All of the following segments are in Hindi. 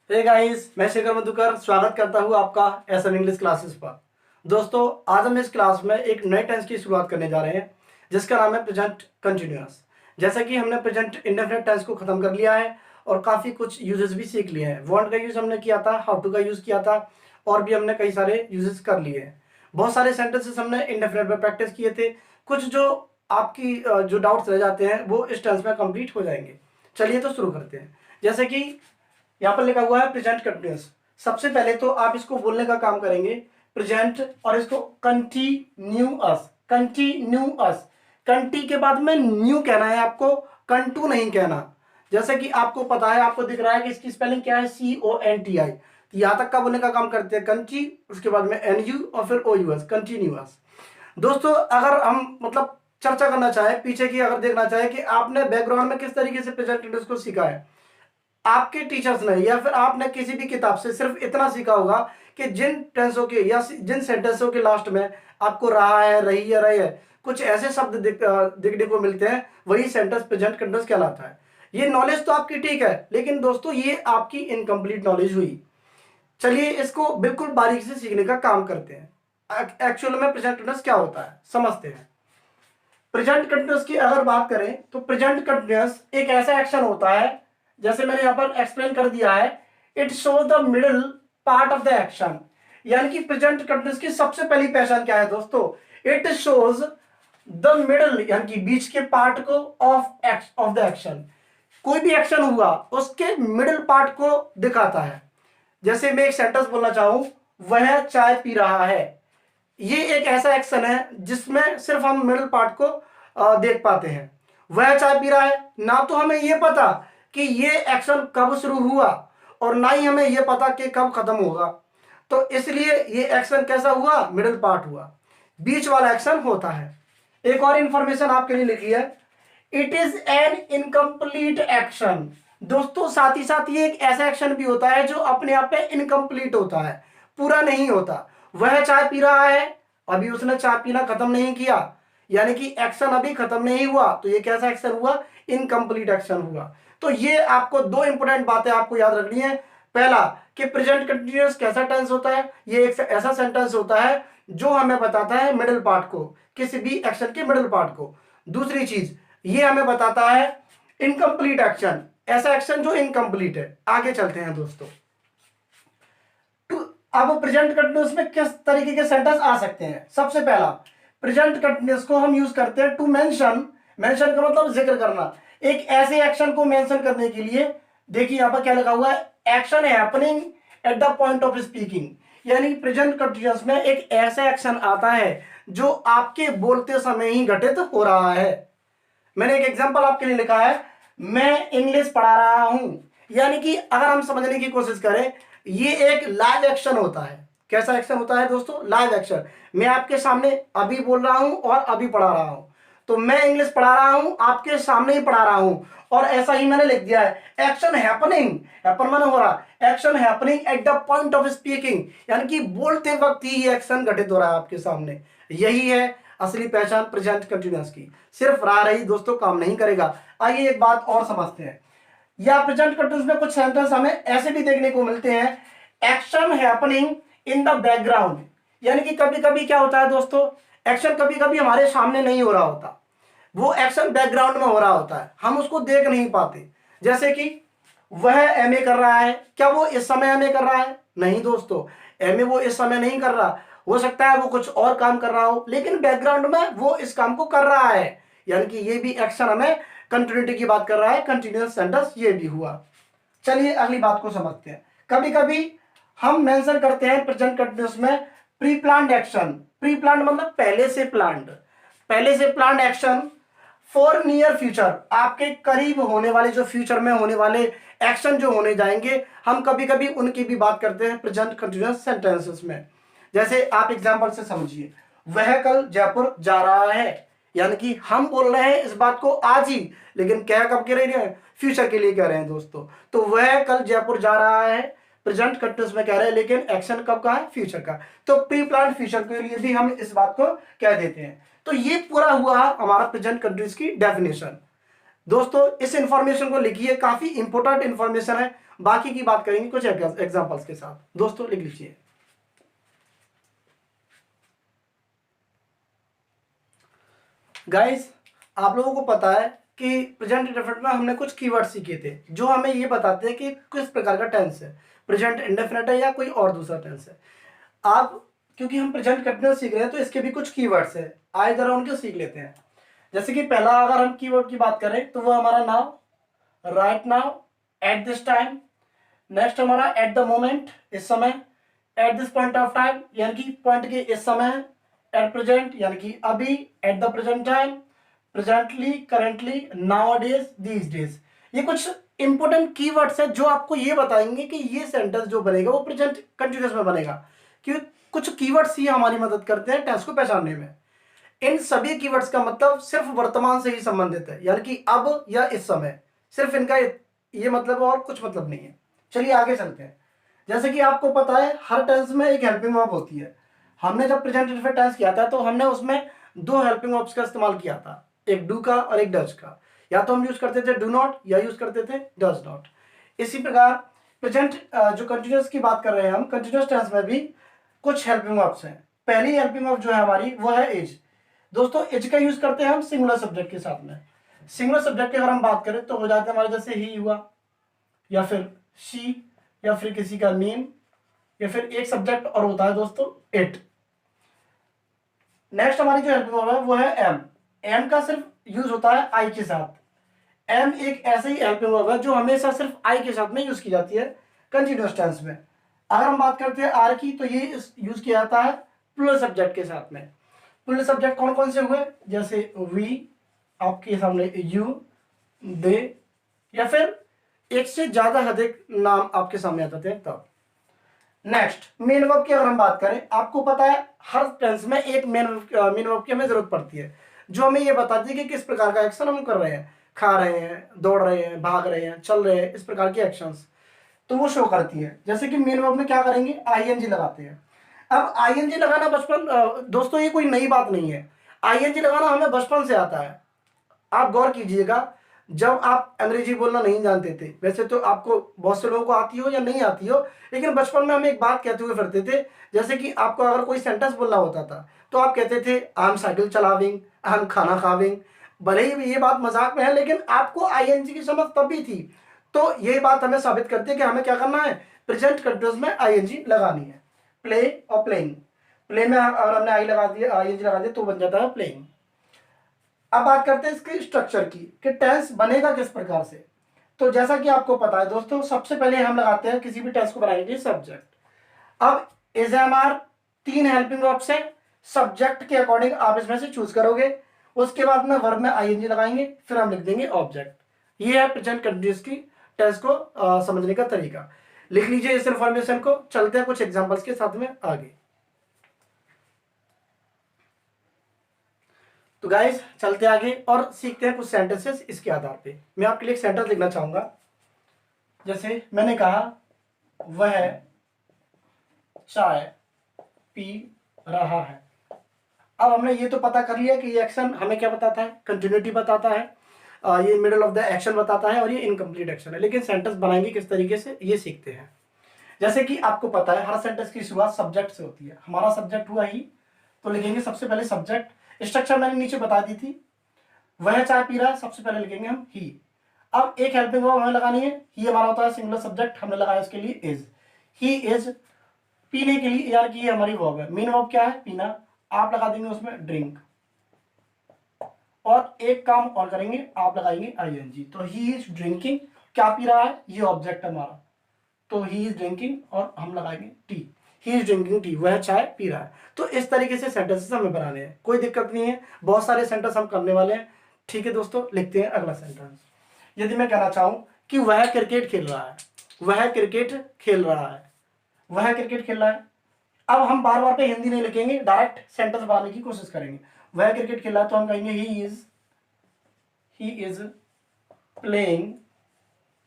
हे गाइस, मैं शेखर मधुकर स्वागत करता हूँ आपका एसएम इंग्लिश क्लासेस पर। दोस्तों, आज हम इस क्लास में एक नए टेंस की शुरुआत करने जा रहे हैं जिसका नाम है प्रेजेंट कंटिन्यूअस। जैसा कि हमने प्रेजेंट इंडेफिनिट टेंस को खत्म कर लिया है और काफ़ी कुछ यूजेस भी सीख लिए हैं। वांट का यूज़ हमने किया था, हाउ टू का यूज़ किया था और भी हमने कई सारे यूजेस कर लिए हैं। बहुत सारे सेंटेंसेस हमने इंडेफिनिट में प्रैक्टिस किए थे। कुछ जो आपकी जो डाउट्स रह जाते हैं वो इस टेंस में कंप्लीट हो जाएंगे। चलिए तो शुरू करते हैं। जैसे कि यहाँ पर लिखा हुआ है प्रेजेंट कंटिन्यूअस। सबसे पहले तो आप इसको बोलने का काम करेंगे प्रेजेंट और इसको कंटिन्यूअस। कंटिन्यूअस, कंटी के बाद में न्यू कहना है आपको, कंटू नहीं कहना। जैसे कि आपको पता है, आपको दिख रहा है कि इसकी स्पेलिंग क्या है, CONTI। तो यहां तक का बोलने का काम करते हैं कंटी, उसके बाद में NU और फिर OUS, कंटिन्यूअस। दोस्तों, अगर हम मतलब चर्चा करना चाहे पीछे की, अगर देखना चाहे कि आपने बैकग्राउंड में किस तरीके से प्रेजेंट कंटिन्यूअस को सीखा है, आपके टीचर्स ने या फिर आपने किसी भी किताब से सिर्फ इतना सीखा होगा कि जिन टेंसों के या जिन सेंटेंसों के लास्ट में आपको रहा है, रही है, रहे है, कुछ ऐसे शब्द दिखने को मिलते हैं, वही सेंटेंस प्रेजेंट कंटिन्यूअस कहलाता है। ये नॉलेज तो आपकी ठीक है, लेकिन दोस्तों ये आपकी इनकम्प्लीट नॉलेज हुई। चलिए इसको बिल्कुल बारीकी से सीखने का काम करते हैं। एक्चुअल में प्रेजेंट कंटिन्यूअस क्या होता है समझते हैं। प्रेजेंट कंटिन्यूअस की अगर बात करें तो प्रेजेंट कंटिन्यूअस एक ऐसा एक्शन होता है, जैसे मैंने यहां पर एक्सप्लेन कर दिया है, it shows the middle part of the action. यानी कि प्रेजेंट कंटिन्यूअस की सबसे पहली पहचान क्या है दोस्तों, इट शोज द मिडिल यानी कि बीच के पार्ट को ऑफ द एक्शन। कोई भी एक्शन हुआ उसके मिडिल पार्ट को दिखाता है। जैसे मैं एक सेंटेंस बोलना चाहूं, वह चाय पी रहा है, ये एक ऐसा एक्शन है जिसमें सिर्फ हम मिडिल पार्ट को देख पाते हैं। वह चाय पी रहा है, ना तो हमें यह पता कि ये एक्शन कब शुरू हुआ और ना ही हमें यह पता कि कब खत्म होगा। तो इसलिए ये एक्शन कैसा हुआ, मिडिल पार्ट हुआ, बीच वाला एक्शन होता है। एक और इंफॉर्मेशन आपके लिए लिखी है, it is an incomplete action. दोस्तों, साथ ही साथ ये एक ऐसा एक्शन भी होता है जो अपने आप में इनकम्प्लीट होता है, पूरा नहीं होता। वह चाय पी रहा है, अभी उसने चाय पीना खत्म नहीं किया, यानी कि एक्शन अभी खत्म नहीं हुआ, तो ये कैसा एक्शन हुआ, इनकम्प्लीट एक्शन हुआ। तो ये आपको दो इंपॉर्टेंट बातें आपको याद रखनी है। पहला कि प्रेजेंट कंटिन्यूअस कैसा टेंस होता है, ये एक ऐसा सेंटेंस होता है जो हमें बताता है मिडिल पार्ट को, किसी भी एक्शन के मिडिल पार्ट को। दूसरी चीज, ये हमें बताता है इनकम्प्लीट एक्शन, ऐसा एक्शन जो इनकम्प्लीट है। आगे चलते हैं दोस्तों। अब प्रेजेंट कंटिन्यूअस में किस तरीके के सेंटेंस आ सकते हैं। सबसे पहला, प्रेजेंट कंटिन्यूअस को हम यूज करते हैं टू मेंशन। मेंशन का मतलब जिक्र करना, एक ऐसे एक्शन को मेंशन करने के लिए। देखिए यहां पर क्या लगा हुआ है, action happening at the point of speaking. यानी प्रेजेंट कंटिन्यूअस में एक ऐसा एक्शन आता है जो आपके बोलते समय ही घटित हो रहा है। मैंने एक एग्जांपल आपके लिए लिखा है, मैं इंग्लिश पढ़ा रहा हूं। यानी कि अगर हम समझने की कोशिश करें, ये एक लाइव एक्शन होता है। कैसा एक्शन होता है दोस्तों, लाइव एक्शन। मैं आपके सामने अभी बोल रहा हूं और अभी पढ़ा रहा हूं, तो मैं इंग्लिश पढ़ा रहा हूं, आपके सामने ही पढ़ा रहा हूं, और ऐसा ही मैंने लिख दिया है एक्शन हैपनिंग। हैपन माने हो रहा, action happening at the point of speaking, यानी कि बोलते वक्त ही एक्शन घटित हो रहा है आपके सामने। यही है असली पहचान प्रेजेंट कंटिन्यूअस की। सिर्फ रहा रही दोस्तों काम नहीं करेगा। आइए एक बात और समझते हैं। या प्रेजेंट कंटिन्यूअस में कुछ सेंटेंस हमें ऐसे भी देखने को मिलते हैं, action happening in the background. यानी कि कभी कभी क्या होता है दोस्तों, एक्शन कभी कभी हमारे सामने नहीं हो रहा होता, वो एक्शन बैकग्राउंड में हो रहा होता है, हम उसको देख नहीं पाते। जैसे कि वह एमए कर रहा है, क्या वो इस समय एमए कर रहा है? नहीं दोस्तों, एमए वो इस समय नहीं कर रहा। हो सकता है वो कुछ और काम कर रहा हो, लेकिन बैकग्राउंड में वो इस काम को कर रहा है। यानी कि ये भी एक्शन हमें कंटिन्यूटी की बात कर रहा है, कंटिन्यूअस सेंटेंस ये भी हुआ। चलिए अगली बात को समझते हैं। कभी कभी हम मेंशन करते हैं प्रेजेंट कंटिन्यूअस में pre planned action. Pre planned मतलब पहले से प्लान्ड, पहले से planned action for near future, आपके करीब होने वाले, जो फ्यूचर में होने वाले एक्शन जो होने जाएंगे, हम कभी कभी उनकी भी बात करते हैं प्रेजेंट कंटिन्यूअस सेंटेंसेस में। जैसे आप एग्जांपल से समझिए, वह कल जयपुर जा रहा है, यानी कि हम बोल रहे हैं इस बात को आज ही, लेकिन क्या कब कह रहे हैं, फ्यूचर के लिए कह रहे हैं दोस्तों। तो वह कल जयपुर जा रहा है, प्रेजेंट कंटिन्यूअस में कह रहे हैं, लेकिन एक्शन कब का है, फ्यूचर का। तो प्री प्लान फ्यूचर के लिए भी हम इस बात को कह देते हैं। तो ये पूरा हुआ हमारा प्रेजेंट कंटिन्यूअस की डेफिनेशन। दोस्तों इस इंफॉर्मेशन को लिखिए, काफी इंपॉर्टेंट इंफॉर्मेशन है बाकी की बात करेंगे कुछ एग्जांपल्स के साथ। दोस्तों लिख लीजिए। गाइस, आप लोगों को पता है कि प्रेजेंट इंडेफिनिट में हमने कुछ कीवर्ड सीखे थे जो हमें ये बताते हैं कि किस प्रकार का टेंस है, प्रेजेंट इंडेफिनिट है या कोई और दूसरा टेंस है। आप क्योंकि हम प्रेजेंट कंटिन्यूअस सीख रहे हैं तो इसके भी कुछ कीवर्ड्स हैं, आइए जरा उनको सीख लेते हैं। जैसे कि पहला अगर हम कीवर्ड की बात करें तो वो हमारा now, right now, at this time. Next हमारा एट द मोमेंट, इस समय। At this point of time यानी कि पॉइंट के इस समय। एट प्रेजेंट यानी कि अभी, at the present time, presently, currently, now days, these days. ये कुछ इंपॉर्टेंट कीवर्ड्स है जो आपको ये बताएंगे कि ये सेंटेंस जो बनेगा वो प्रेजेंट कंटिन्यूअस में बनेगा, क्योंकि कुछ कीवर्ड्स ही हमारी मदद करते हैं टेंस को पहचानने में। इन सभी कीवर्ड्स का मतलब सिर्फ वर्तमान से ही संबंधित है, यानी कि अब या इस समय, सिर्फ इनका ये मतलब है और कुछ मतलब नहीं है। चलिए आगे चलते हैं। जैसे कि आपको पता है हर टेंस में एक हेल्पिंग वर्ब होती है। हमने जब प्रेजेंट परफेक्ट टेंस किया था तो हमने उसमें दो हेल्पिंग वर्ब्स का इस्तेमाल किया था, एक डू का और एक डज का। या तो हम यूज करते थे डू नॉट या यूज करते थे डज नॉट। इसी प्रकार प्रेजेंट जो कंटिन्यूअस की बात कर रहे हैं हम, कंटिन्यूअस टेंस में भी कुछ हेल्पिंग वर्ब्स हैं। पहली हेल्पिंग वर्ब जो है हमारी वो है इज। दोस्तों इज का यूज करते हैं हम सिंगुलर सब्जेक्ट के साथ में। सिंगुलर सब्जेक्ट की अगर हम बात करें तो हो जाते हैं हमारे जैसे ही हुआ, या फिर शी, या फिर किसी का नेम, या फिर एक सब्जेक्ट और होता है दोस्तों इट। नेक्स्ट हमारी जो हेल्पिंग वर्ब है वो है एम। एम का सिर्फ यूज होता है आई के साथ। एम एक ऐसे ही हेल्पिंग वर्ब है जो हमेशा सिर्फ आई के साथ में यूज की जाती है कंटिन्यूअस टेंस में। अगर हम बात करते हैं आर की तो ये यूज किया जाता है प्लूरल सब्जेक्ट के साथ में। प्लूरल सब्जेक्ट कौन कौन से हुए, जैसे वी, आपके सामने यू, दे, या फिर एक से ज्यादा अधिक नाम आपके सामने आते थे तब। नेक्स्ट मेन वर्ब की अगर हम बात करें, आपको पता है हर टेंस में एक मेन वर्ब की हमें जरूरत पड़ती है जो हमें ये बताती है कि किस प्रकार का एक्शन हम कर रहे हैं, खा रहे हैं, दौड़ रहे हैं, भाग रहे हैं, चल रहे हैं, इस प्रकार के एक्शंस तो वो शो करती है। जैसे कि मेन वर्ब में क्या करेंगे, आईएनजी लगाते हैं। अब आईएनजी लगाना बचपन दोस्तों ये कोई नई बात नहीं है, आईएनजी लगाना हमें बचपन से आता है। आप गौर कीजिएगा, जब आप अंग्रेजी बोलना नहीं जानते थे, वैसे तो आपको बहुत से लोगों को आती हो या नहीं आती हो, लेकिन बचपन में हम एक बात कहते हुए फिरते थे। जैसे कि आपको अगर कोई सेंटेंस बोलना होता था तो आप कहते थे आई एम साइकिल चलाविंग, आई एम खाना खाविंग। भले ही ये बात मजाक में है लेकिन आपको आईएनजी की समझ तब भी थी। तो ये बात हमें साबित करती है कि हमें क्या करना है, प्रेजेंट कंटिन्यूअस में आईएनजी लगानी है। प्ले और प्लेइंग, प्ले में अगर हमने आई लगा दिया, आईएनजी लगा दिया तो बन जाता है प्लेइंग। अब बात करते हैं इसके स्ट्रक्चर की कि टेंस बनेगा किस प्रकार से। तो जैसा कि आपको पता है दोस्तों, सबसे पहले हम लगाते हैं किसी भी टेंस को बनाने के लिए सब्जेक्ट। अब इज एम आर तीन हेल्पिंग वर्ब्स हैं, सब्जेक्ट के अकॉर्डिंग आप इसमें से चूज करोगे। उसके बाद में वर्ब में आईएनजी लगाएंगे, फिर हम लिख देंगे ऑब्जेक्ट। ये है प्रेजेंट कंटिन्यूअस की टेंस को समझने का तरीका। लिख लीजिए इस इंफॉर्मेशन को। चलते हैं कुछ एग्जांपल्स के साथ में आगे। तो गाइस चलते आगे और सीखते हैं कुछ सेंटेंसेस। इसके आधार पे मैं आपके लिए एक सेंटेंस लिखना चाहूंगा। जैसे मैंने कहा वह चाय पी रहा है। अब हमने ये तो पता कर लिया कि ये एक्शन हमें क्या बताता है, कंटिन्यूटी बताता है, ये मिडल ऑफ द एक्शन बताता है और ये इनकम्प्लीट एक्शन है। लेकिन सेंटेंस बनाएंगे किस तरीके से ये सीखते हैं। जैसे कि आपको पता है हर सेंटेंस की शुरुआत सब्जेक्ट से होती है। हमारा सब्जेक्ट हुआ ही, तो लिखेंगे सबसे पहले सब्जेक्ट। स्ट्रक्चर मैंने नीचे बता दी थी। वह चाय पी रहा है, सबसे पहले लिखेंगे हम ही। अब एक हेल्पिंग वर्ब हमें लगानी है, ही हमारा होता है सिंगुलर सब्जेक्ट, हमने लगाया उसके लिए इज। ही इज पीने के लिए, यार कि ये हमारी वर्ब है। मेन वर्ब क्या है, पीना। आप लगा देंगे उसमें ड्रिंक, और एक काम और करेंगे, आप लगाएंगे आईएनजी। तो ही इज ड्रिंकिंग, क्या पी रहा है, ये ऑब्जेक्ट है हमारा, तो ही इज ड्रिंकिंग और हम लगाएंगे T. He is drinking tea, वह चाय पी रहा है। तो इस तरीके से सेंटेंसेस हमें बनाने हैं, कोई दिक्कत नहीं है, बहुत सारे सेंटेंस हम करने वाले हैं। ठीक है दोस्तों, लिखते हैं अगला सेंटेंस। यदि मैं कहना चाहूं कि वह क्रिकेट खेल रहा है, वह क्रिकेट खेल रहा है, वह क्रिकेट खेल रहा है। अब हम बार बार पे हिंदी नहीं लिखेंगे, डायरेक्ट सेंटेंस बनाने की कोशिश करेंगे। वह क्रिकेट खेल रहा है तो हम कहेंगे ही इज प्लेइंग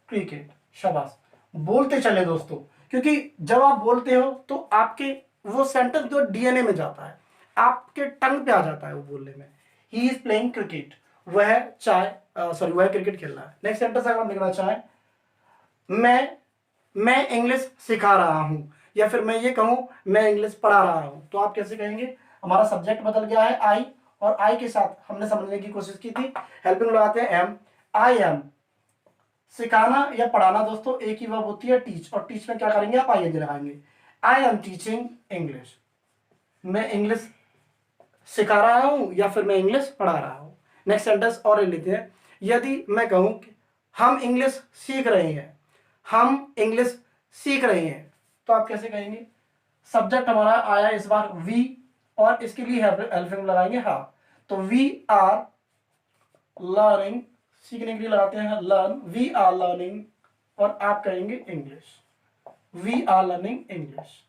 क्रिकेट। शाबाश, बोलते चले दोस्तों, क्योंकि जब आप बोलते हो तो आपके वो सेंटेंस जो डीएनए में जाता है, आपके टंग पे आ जाता है वो बोलने में। ही इज प्लेइंग क्रिकेट, वह क्रिकेट खेल रहा है। नेक्स्ट सेंटेंस अगर हम लिखना चाहें, मैं मैं इंग्लिश सिखा रहा हूँ, या फिर मैं ये कहूँ मैं इंग्लिश पढ़ा रहा हूँ, तो आप कैसे कहेंगे? हमारा सब्जेक्ट बदल गया है आई, और आई के साथ हमने समझने की कोशिश की थी, हेल्पिंग लगाते हैं एम। आई एम, सिखाना या पढ़ाना दोस्तों एक ही वर्ब होती है टीच, और टीच में क्या करेंगे आप? आई लगाएंगे। आई एम टीचिंग इंग्लिश, मैं इंग्लिश सिखा रहा हूं या फिर मैं इंग्लिश पढ़ा रहा हूं। नेक्स्ट सेंटेंस और ले लेते हैं। यदि मैं कहूं कि हम इंग्लिश सीख रहे हैं, हम इंग्लिश सीख रहे हैं, तो आप कैसे कहेंगे? सब्जेक्ट हमारा आया इस बार वी, और इसके लिए हेल्पिंग लगाएंगे हाँ, तो वी आर लर्निंग, सीखने के लिए लगाते हैं लर्न, वी आर लर्निंग, और आप कहेंगे English, we are learning English.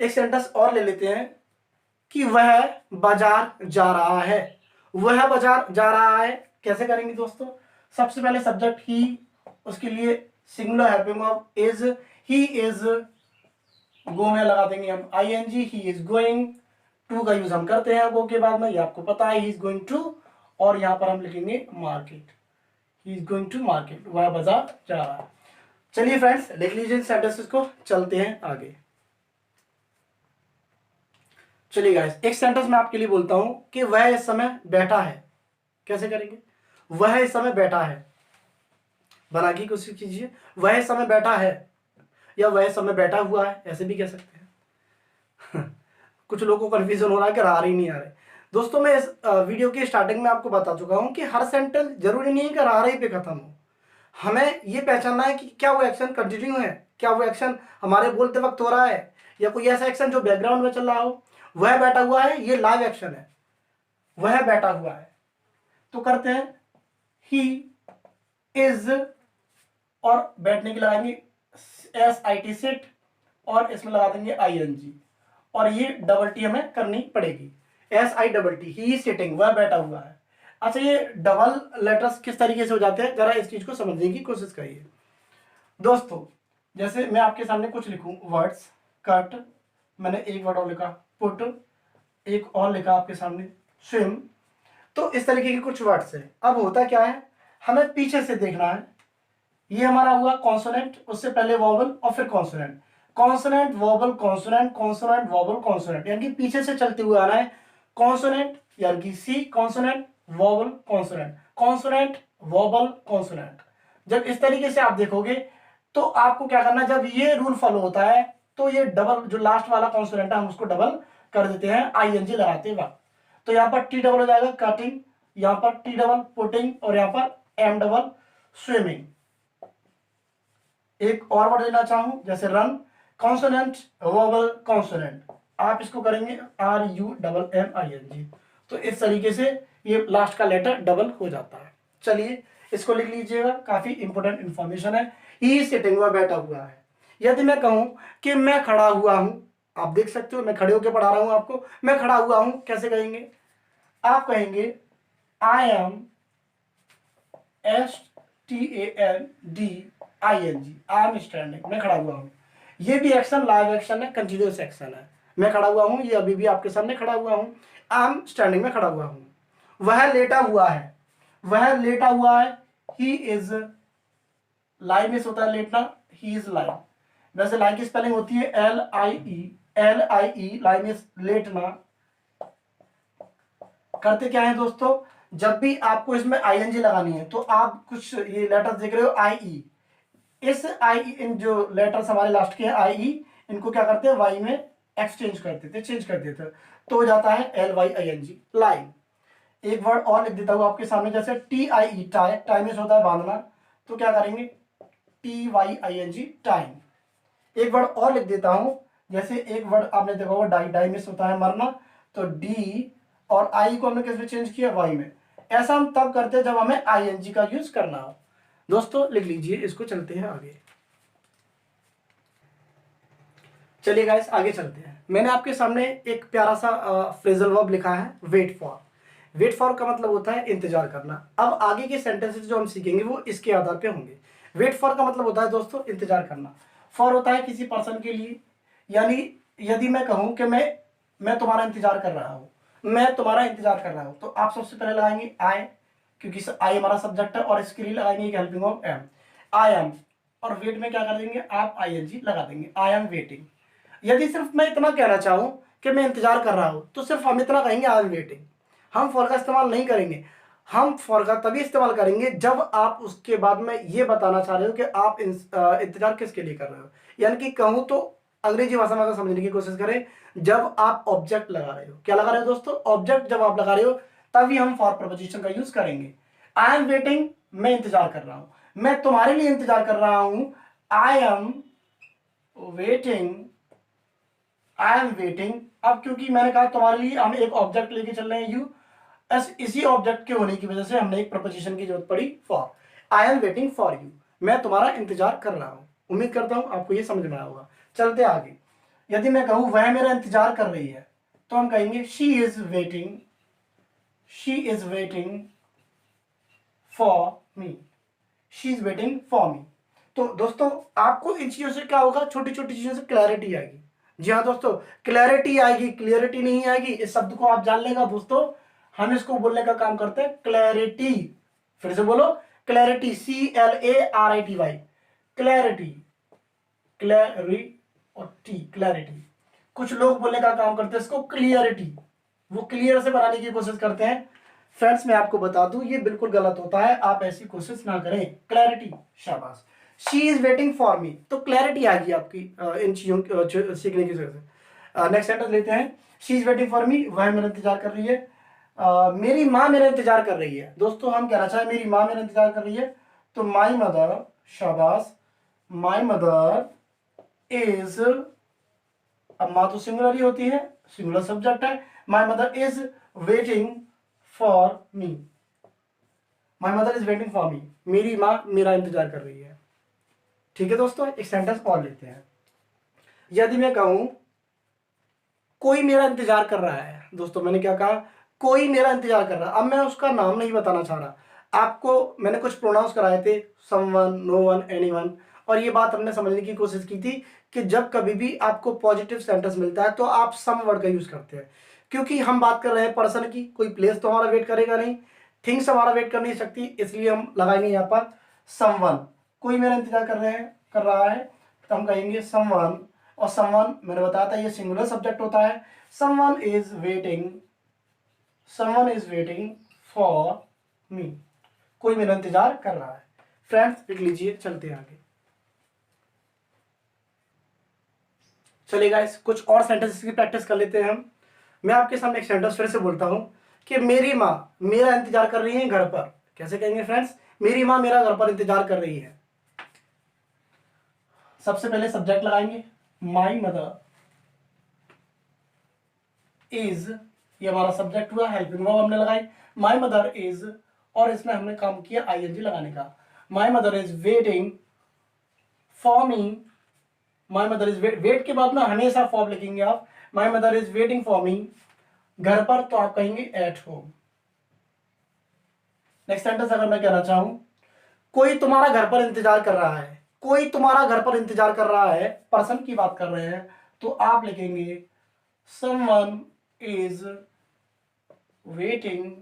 एक सेंटेंस और ले लेते हैं कि वह बाजार जा रहा है, वह बाजार जा रहा है, कैसे करेंगे दोस्तों? सबसे पहले सब्जेक्ट ही, उसके लिए singular helping of is, he is, go में लगा देंगे हम ING, he is going, to का यूज हम करते हैं गो के बाद में, ये आपको पता है, ही इज गोइंग टू, और यहां पर हम लिखेंगे market, he is going to market, वह बाजार जा रहा है। चलिए फ्रेंड्स लिख लीजिए सेंटेंसेस को, चलते हैं आगे। चलिए गाइस, एक सेंटेंस मैं आपके लिए बोलता हूं कि वह इस समय बैठा है, कैसे करेंगे? वह इस समय बैठा है, बना की कोशिश कीजिए, वह इस समय बैठा है, या वह इस समय बैठा हुआ है, ऐसे भी कह सकते हैं। कुछ लोगों को कंफ्यूजन हो रहा है कि आ रही नहीं आ रही। दोस्तों मैं इस वीडियो की स्टार्टिंग में आपको बता चुका हूं कि हर सेंटेंस जरूरी नहीं है कि आ रही पे खत्म हो, हमें ये पहचानना है कि क्या वो एक्शन कंटिन्यू है, क्या वो एक्शन हमारे बोलते वक्त हो रहा है, या कोई ऐसा एक्शन जो बैकग्राउंड में चल रहा हो। वह बैठा हुआ है, ये लाइव एक्शन है, वह बैठा हुआ है, तो करते हैं ही इज, और बैठने की लगाएंगे एस आई टी सिट, और इसमें लगा देंगे आई एन जी, और ये डबल टी हमें करनी पड़ेगी, S I double T, he sitting, वह बैठा हुआ है। अच्छा ये डबल लेटर्स किस तरीके से हो जाते हैं, जरा इस चीज को समझने की कोशिश करिए दोस्तों। जैसे मैं आपके सामने कुछ लिखूं वर्ड्स, कट, मैंने एक वर्ड और लिखा पुट, एक और लिखा आपके सामने स्विम, तो इस तरीके के कुछ वर्ड्स है। अब होता क्या है, हमें पीछे से देखना है, ये हमारा हुआ कॉन्सोनेंट, उससे पहले वॉवल और फिर consonant, consonant vowel consonant, consonant vowel consonant, यानी कि पीछे से चलते हुए आना है। कॉन्सोनेंट यानी कि C, consonant vowel consonant, consonant vowel consonant. जब इस तरीके से आप देखोगे तो आपको क्या करना है, जब ये रूल फॉलो होता है तो ये डबल, जो लास्ट वाला कॉन्सोनेंट है हम उसको डबल कर देते हैं आईएनजी लगाते वक्त। तो यहाँ पर टी डबल हो जाएगा कटिंग, यहाँ पर टी डबल पुटिंग, और यहाँ पर एम डबल स्विमिंग। एक और वर्ड लेना चाहूं जैसे रन, कॉन्सोनेंट वोवल कॉन्सोनेंट, आप इसको करेंगे R U double M I N G, तो इस तरीके से ये लास्ट का लेटर डबल हो जाता है। चलिए इसको लिख लीजिएगा, काफी इंपोर्टेंट इंफॉर्मेशन है। ही सिटिंग, हुआ बैठा हुआ है। यदि मैं कहूं कि मैं खड़ा हुआ हूं, आप देख सकते हो मैं खड़े होकर पढ़ा रहा हूं आपको, मैं खड़ा हुआ हूं, कैसे कहेंगे? आप कहेंगे I am STAND I am standing, मैं खड़ा हुआ हूं। ये भी एक्शन लाइव एक्शन है, कंटिन्यूअस एक्शन है। मैं खड़ा हुआ हूं, ये अभी भी आपके सामने खड़ा हुआ हूं, आई एम स्टैंडिंग में खड़ा हुआ हूं। वह लेटा हुआ है, वह लेटा हुआ है, ही इज, लाई मिस होता है लेटना, ही इज लाई। वैसे लाई की स्पेलिंग होती है LIE, लाई मिस लेटना। करते क्या है दोस्तों, जब भी आपको इसमें आईएनजी लगानी है तो आप कुछ ये लेटर्स देख रहे हो IE, इस आई, इन जो लेटर्स हमारे लास्ट के हैं IE, इनको क्या करते हैं वाई में एक्सचेंज कर देते, चेंज कर देते, तो हो जाता है LYING लाइन। एक वर्ड और लिख देता हूं आपके सामने, जैसे TIE टाई, टाइम होता है बांधना, तो क्या करेंगे TYING टाइम। एक वर्ड और लिख देता हूं, जैसे एक वर्ड आपने देखा होगा डाई, डाई मिस होता है मरना, तो डी और आई को हमने किस में चेंज किया, वाई में। ऐसा हम तब करते हैं जब हमें आईएनजी का यूज करना हो। दोस्तों लिख लीजिए इसको, चलते हैं आगे। चलिए गाइस आगे चलते हैं। मैंने आपके सामने एक प्यारा सा फ्रेजल वर्ब लिखा है वेट फॉर। वेट फॉर का मतलब होता है इंतजार करना। अब आगे के सेंटेंसेस जो हम सीखेंगे वो इसके आधार पे होंगे। वेट फॉर का मतलब होता है दोस्तों इंतजार करना। फॉर होता है किसी पर्सन के लिए, यानी यदि मैं कहूं कि मैं तुम्हारा इंतजार कर रहा हूं, मैं तुम्हारा इंतजार कर रहा हूं, तो आप सबसे पहले लगाएंगे आई, क्योंकि आई हमारा सब्जेक्ट है, और इसके लिए लगाएंगे helping of M, I am. और वेट में क्या कर देंगे आप आईएनजी लगा देंगे, आई एम वेटिंग। यदि सिर्फ मैं इतना कहना चाहूं कि मैं इंतजार कर रहा हूं तो सिर्फ हम इतना कहेंगे आई एम वेटिंग, हम फॉर का इस्तेमाल नहीं करेंगे। हम फॉर का तभी इस्तेमाल करेंगे जब आप उसके बाद में ये बताना चाह रहे हो कि आप इंतजार किसके लिए कर रहे हो। यानी कि कहूं तो अंग्रेजी भाषा में अगर समझने की कोशिश करें, जब आप ऑब्जेक्ट लगा रहे हो, क्या लगा रहे हो दोस्तों, ऑब्जेक्ट जब आप लगा रहे हो तभी हम फॉर प्रपोजिशन का यूज करेंगे। आई एम वेटिंग, मैं इंतजार कर रहा हूं, मैं तुम्हारे लिए इंतजार कर रहा हूं, I am waiting, I am waiting. अब क्योंकि मैंने कहा तुम्हारे लिए, हम एक ऑब्जेक्ट लेके चल रहे हैं यू, इसी ऑब्जेक्ट के होने की वजह से हमने एक प्रपोजिशन की जरूरत पड़ी for. I am waiting for you, मैं तुम्हारा इंतजार कर रहा हूं। उम्मीद करता हूं आपको ये समझ में आया होगा। चलते आगे, यदि मैं कहूं वह मेरा इंतजार कर रही है तो हम कहेंगे she is waiting, she is waiting for me, she is waiting for मी। तो दोस्तों आपको इन चीजों से क्या होगा, छोटी छोटी चीजों से क्लैरिटी आएगी। जी हाँ दोस्तों, क्लैरिटी आएगी, क्लियरिटी नहीं आएगी। इस शब्द को आप जान लेगा दोस्तों, हम इसको बोलने का काम करते हैं क्लैरिटी। फिर से बोलो clarity, CLARITY, clarity, clarity, clarity. कुछ लोग बोलने का काम करते हैं इसको क्लियरिटी, वो क्लियर से बनाने की कोशिश करते हैं। फ्रेंड्स मैं आपको बता दूं ये बिल्कुल गलत होता है, आप ऐसी कोशिश ना करें। क्लैरिटी, शाबाश। शी इज वेटिंग फॉर मी, तो क्लैरिटी आ गई आपकी इन चीजों सीखने की वजह से। नेक्स्ट सेंटेंस लेते हैं, शी इज वेटिंग फॉर मी, वह मेरा इंतजार कर रही है। मेरी माँ मेरा इंतजार कर रही है। दोस्तों हम कहना चाहें मेरी माँ मेरा इंतजार कर रही है, तो माई मदर, शाबाश, माई मदर इज, अब माँ तो सिंगुलर ही होती है, सिंगुलर सब्जेक्ट है। माई mother is waiting for me, my mother is waiting for मी, मेरी माँ मेरा इंतजार कर रही है। ठीक है दोस्तों, एक सेंटेंस और लेते हैं। यदि मैं कहूं कोई मेरा इंतजार कर रहा है, दोस्तों मैंने क्या कहा, कोई मेरा इंतजार कर रहा है। अब मैं उसका नाम नहीं बताना चाह रहा, आपको मैंने कुछ प्रोनाउंस कराए थे, समवन, नो वन, एनीवन, और ये बात हमने समझने की कोशिश की थी कि जब कभी भी आपको पॉजिटिव सेंटेंस मिलता है तो आप सम वर्ड का यूज करते हैं, क्योंकि हम बात कर रहे हैं पर्सन की, कोई प्लेस तो हमारा वेट करेगा नहीं, थिंग्स हमारा वेट कर नहीं सकती, इसलिए हम लगाएंगे यहाँ पर समवन। कोई मेरा इंतजार कर रहा है तो हम कहेंगे समवन, और समवन मैंने बताया था ये सिंगुलर सब्जेक्ट होता है। Someone is waiting, someone is waiting for मी, कोई मेरा इंतजार कर रहा है। फ्रेंड्स लिख लीजिए, चलते हैं आगे। चलिए गाइस कुछ और सेंटेंसेस की प्रैक्टिस कर लेते हैं हम। मैं आपके सामने एक सेंटेंस फिर से बोलता हूं कि मेरी माँ मेरा इंतजार कर रही है घर पर। कैसे कहेंगे फ्रेंड्स, मेरी माँ मेरा घर पर इंतजार कर रही है। सबसे पहले सब्जेक्ट लगाएंगे, माई मदर इज, ये हमारा सब्जेक्ट हुआ, हेल्पिंग वर्ब हमने लगाई, माई मदर इज, और इसमें हमने काम किया आईएनजी लगाने का। My mother is waiting for me, my mother is wait के बाद में हमेशा फॉर लिखेंगे आप, my mother is waiting for me, घर पर तो आप कहेंगे एट होम। नेक्स्ट सेंटेंस अगर मैं कहना चाहूं, कोई तुम्हारा घर पर इंतजार कर रहा है, कोई तुम्हारा घर पर इंतजार कर रहा है, पर्सन की बात कर रहे हैं, तो आप लिखेंगे someone is waiting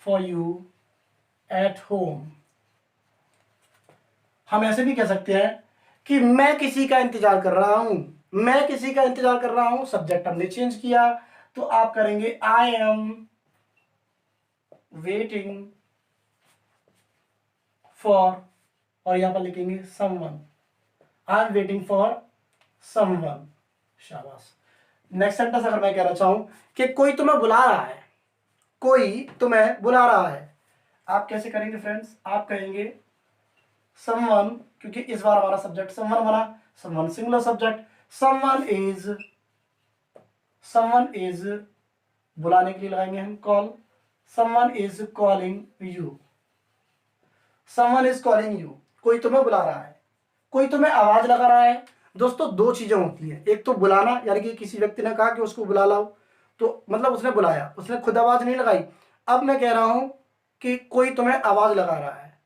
for you at home. हम ऐसे भी कह सकते हैं कि मैं किसी का इंतजार कर रहा हूं, मैं किसी का इंतजार कर रहा हूं, सब्जेक्ट हमने चेंज किया, तो आप करेंगे आई एम वेटिंग फॉर, और यहां पर लिखेंगे someone, I am waiting for someone, शाबाश। नेक्स्ट सेंटेंस अगर मैं कहना चाहूं कि कोई तुम्हें बुला रहा है, कोई तुम्हें बुला रहा है, आप कैसे करेंगे फ्रेंड्स, आप कहेंगे समवन, क्योंकि इस बार हमारा सब्जेक्ट समवन बना, someone singular subject, someone is बुलाने के लिए लगाएंगे हम call, someone is calling you, someone is calling you, कोई तुम्हें बुला रहा है, कोई तुम्हें आवाज लगा रहा है। दोस्तों दो चीजें होती हैं, एक तो बुलाना, यानी कि किसी व्यक्ति ने कहा कि उसको बुला लाओ, तो मतलब उसने बुलाया, उसने खुद आवाज नहीं लगाई। अब मैं कह रहा हूं कि कोई तुम्हें आवाज लगा रहा है,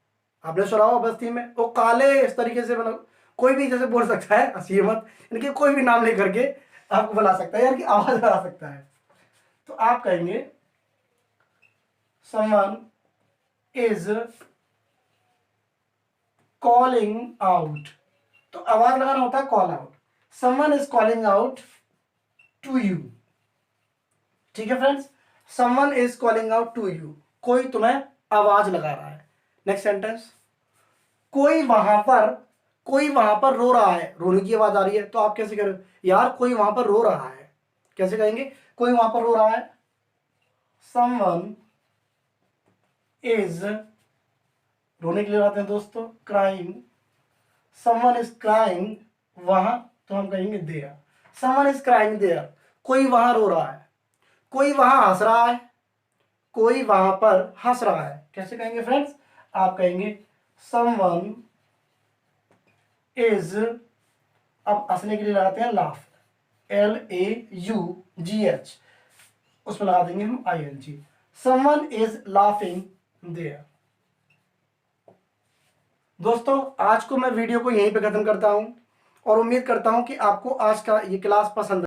आपने सुना होगा बस्ती में वो काले, इस तरीके से मतलब कोई भी जैसे बोल सकता है, हंसिए मत, यानी कि कोई भी नाम लेकर के आपको बुला सकता है, यानी कि आवाज लगा सकता है। तो आप कहेंगे समवन इज कॉलिंग आउट, तो आवाज लगाना होता है call out. Someone is calling out to you. ठीक है friends, someone is calling out to you, कोई तुम्हें आवाज लगा रहा है। नेक्स्ट सेंटेंस, कोई वहां पर रो रहा है, रोने की आवाज आ रही है, तो आप कैसे करें, यार कोई वहां पर रो रहा है, कैसे कहेंगे, कोई वहां पर रो रहा है। समवन इज, रोने के लिए आते हैं दोस्तों, क्राइंग, समवन इज क्राइंग वहां, तो हम कहेंगे there. Someone is crying there, कोई वहां रो रहा है, कोई वहां हंस रहा है, कोई वहां पर हंस रहा है, कैसे कहेंगे फ्रेंड्स, आप कहेंगे समवन इज, अब हंसने के लिए लगाते हैं लाफ, LAUGH, उसमें लगा देंगे हम ING। Someone is laughing there. दोस्तों आज को मैं वीडियो को यहीं पे खत्म करता हूं और उम्मीद करता हूं कि आपको आज का ये क्लास पसंद